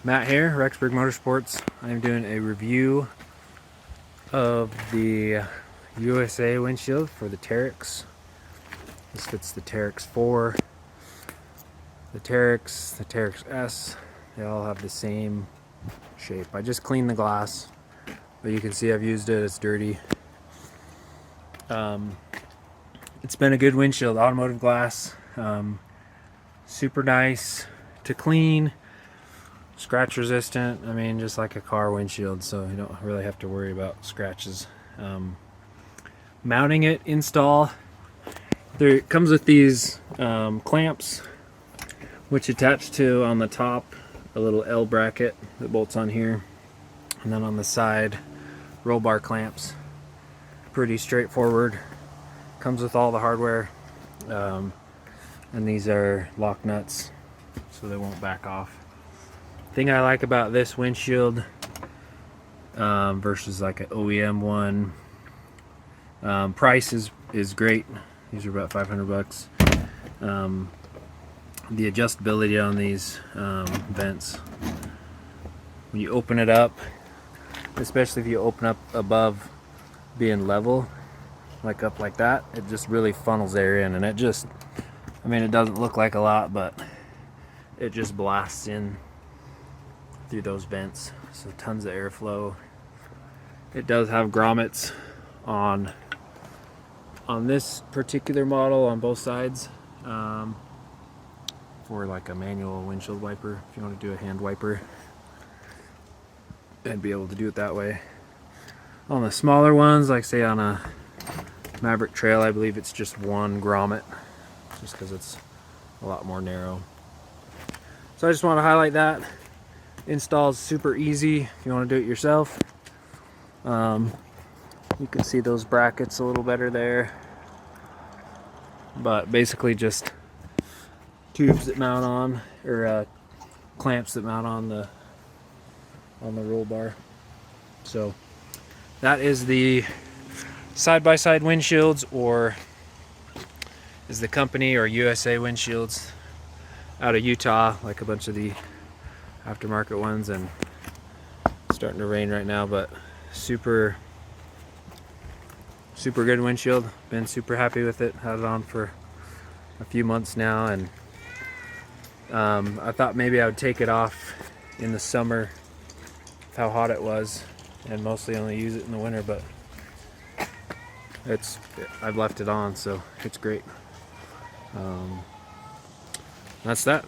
Matt here, Rexburg Motorsports. I'm doing a review of the USA windshield for the Teryx. This fits the Teryx 4, the Teryx S. They all have the same shape. I just cleaned the glass, but you can see I've used it. It's dirty. It's been a good windshield, automotive glass. Super nice to clean. Scratch resistant. I mean, just like a car windshield, so you don't really have to worry about scratches. Mounting it, install. It comes with these clamps, which attach to on the top a little L bracket that bolts on here, and then on the side roll bar clamps. Pretty straightforward. Comes with all the hardware, and these are lock nuts, so they won't back off. Thing I like about this windshield versus like an OEM one, price is great. These are about 500 bucks. The adjustability on these vents, when you open it up, especially if you open up above being level, like up like that, it just really funnels air in, and it just, I mean, it doesn't look like a lot, but it just blasts in through those vents, so tons of airflow. It does have grommets on this particular model on both sides, for like a manual windshield wiper, if you want to do a hand wiper and be able to do it that way. On the smaller ones, like say on a Maverick Trail, I believe it's just one grommet, just because it's a lot more narrow. So I just want to highlight that. Install is super easy if you want to do it yourself. You can see those brackets a little better there, but basically just tubes that mount on, or clamps that mount on the roll bar. So that is the side-by-side windshields, or is the company, or USA windshields out of Utah, like a bunch of the aftermarket ones. And it's starting to rain right now, but super good windshield. Been super happy with it. Had it on for a few months now, and I thought maybe I would take it off in the summer, how hot it was, and mostly only use it in the winter, but I've left it on, so it's great. That's that.